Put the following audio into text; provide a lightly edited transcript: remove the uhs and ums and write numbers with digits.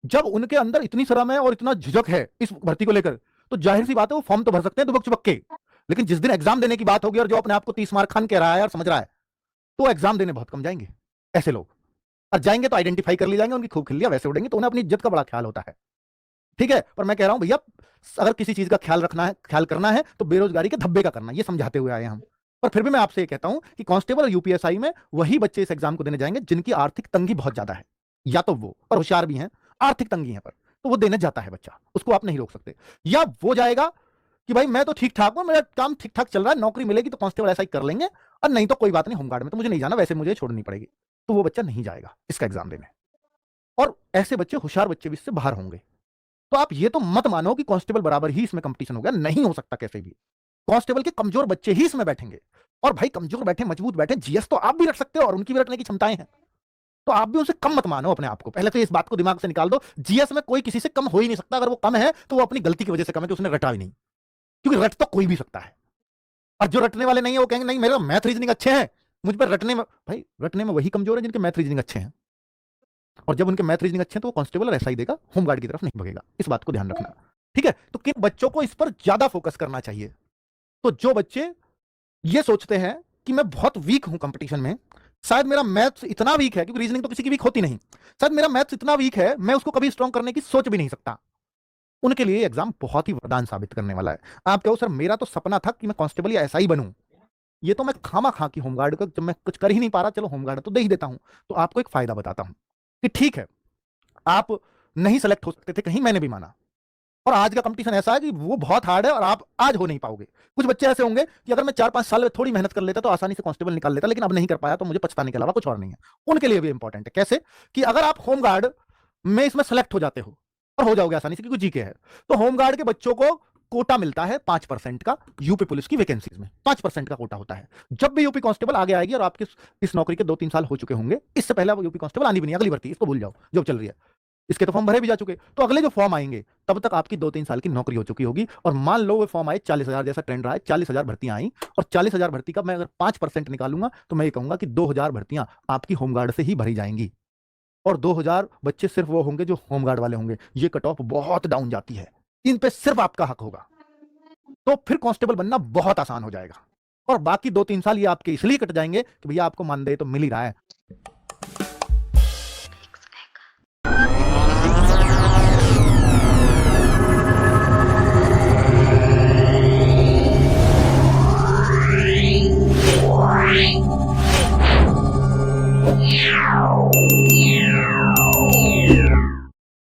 जब उनके अंदर इतनी शर्म है और इतना झिझक है इस भर्ती को लेकर, तो जाहिर सी बात है वो फॉर्म तो भर सकते हैं दुबक चुबक के, लेकिन जिस दिन एग्जाम देने की बात होगी और जो अपने आप को 30 मार्क खान कह रहा है और समझ रहा है, तो एग्जाम देने बहुत कम जाएंगे ऐसे लोग। और जाएंगे तो आइडेंटिफाई कर ली जाएंगे, उनकी खूब खिल्लियां वैसे उड़ेंगे, तो उन्हें अपनी इज्जत का बड़ा ख्याल होता है। ठीक है, पर मैं कह रहा हूं भैया, अगर किसी चीज का ख्याल रखना है, ख्याल करना है, तो बेरोजगारी के धब्बे का करना, ये समझाते हुए आए हम। पर फिर भी मैं आपसे ये कहता हूं कि कांस्टेबल और यूपीएसआई में वही बच्चे इस एग्जाम को देने जाएंगे जिनकी आर्थिक तंगी बहुत ज्यादा है, या तो वो और होशियार भी हैं, आर्थिक तंगी है पर, तो वो देने जाता है बच्चा, उसको आप नहीं रोक सकते। या वो जाएगा कि भाई मैं तो ठीक ठाक हूं, मेरा काम ठीक ठाक चल रहा है, नौकरी मिलेगी तो कांस्टेबल ऐसा ही कर लेंगे, और नहीं तो कोई बात नहीं, होमगार्ड में तो मुझे नहीं जाना, वैसे मुझे छोड़नी पड़ेगी, तो वो बच्चा नहीं जाएगा इसका एग्जाम देने। और ऐसे बच्चे, होशियार बच्चे भी इससे बाहर होंगे। तो आप ये तो मत मानो कि कांस्टेबल बराबर ही इसमें कंपटीशन हो गया, नहीं हो सकता कैसे भी। कांस्टेबल के कमजोर बच्चे ही इसमें बैठेंगे, और भाई कमजोर बैठे मजबूत बैठे, जीएस तो आप भी रख सकते हो और उनकी भी रखने की क्षमताएं हैं, तो आप भी उनसे कम मत मानो अपने आप को, पहले तो इस बात को दिमाग से निकाल दो। जीएस में कोई किसी से कम हो ही नहीं सकता, अगर वो कम है तो वो अपनी गलती की वजह से कम है कि उसने रटा ही नहीं, क्योंकि रट तो कोई भी सकता है। और जो रटने वाले नहीं है वो कहेंगे नहीं मेरे मैथ रीजनिंग अच्छे हैं, मुझ पर रटने में, भाई रटने में वही कमजोर है जिनके मैथ रीजनिंग अच्छे हैं, और जब उनके मैथ रीजनिंग अच्छे हैं तो वो कांस्टेबल ऐसा ही देगा, होमगार्ड की तरफ नहीं भगेगा, इस बात को ध्यान रखना। ठीक है, तो किन बच्चों को इस पर ज्यादा फोकस करना चाहिए? तो जो बच्चे ये सोचते हैं कि मैं बहुत वीक हूं कंपटीशन में, शायद मेरा मैथ्स इतना वीक है, क्योंकि रीजनिंग तो किसी की वीक होती नहीं, शायद मेरा मैथ्स इतना वीक है मैं उसको कभी स्ट्रॉन्ग करने की सोच भी नहीं सकता, उनके लिए एग्जाम बहुत ही वरदान साबित करने वाला है। आप कहो सर मेरा तो सपना था कि मैं कांस्टेबल या ऐसा ही बनूं, ये तो मैं खामा खा की होमगार्ड का, जब मैं कुछ कर ही नहीं पा रहा, चलो होमगार्ड तो दे ही देता हूं। तो आपको एक फायदा बताता हूं कि ठीक है, आप नहीं सेलेक्ट हो सकते थे कहीं, मैंने भी माना, और आज का कंपटीशन ऐसा है कि वो बहुत हार्ड है और आप आज हो नहीं पाओगे। कुछ बच्चे ऐसे होंगे कि अगर मैं 4-5 साल में थोड़ी मेहनत कर लेता तो आसानी से कांस्टेबल निकाल लेता, लेकिन अब नहीं कर पाया तो मुझे पछताने के अलावा कुछ और नहीं है। उनके लिए भी इंपॉर्टेंट है, कैसे कि अगर आप होमगार्ड में इसमें सेलेक्ट हो जाते हो और हो जाओगे आसानी से क्योंकि जीके है, तो होमगार्ड के बच्चों को कोटा मिलता है 5% का, यूपी पुलिस की वैकेंसीज में 5% का कोटा होता है। जब भी यूपी कांस्टेबल आगे आएगी, और आपके इस नौकरी के 2-3 साल हो चुके होंगे, इससे पहले वो यूपी कांस्टेबल आनी भी नहीं, अगली भर्ती इसको भूल जाओ जो चल रही है, इसके तो फॉर्म भरे भी जा चुके, तो अगले जो फॉर्म आएंगे तब तक आपकी 2-3 साल की नौकरी हो चुकी होगी। और मान लो वो फॉर्म आए 40,000, जैसा ट्रेंड रहा है 40,000 भर्तियां आई, और 40,000 भर्ती का मैं अगर 5% निकालूंगा तो मैं ये कहूंगा कि 2,000 भर्तियां आपकी होमगार्ड से ही भरी जाएंगी, और 2,000 बच्चे सिर्फ वो होंगे जो होमगार्ड वाले होंगे। ये कट ऑफ बहुत डाउन जाती है, इन पे सिर्फ आपका हक होगा, तो फिर कांस्टेबल बनना बहुत आसान हो जाएगा। और बाकी 2-3 साल ये आपके इसलिए कट जाएंगे कि भैया आपको मानदेय तो मिल ही रहा है।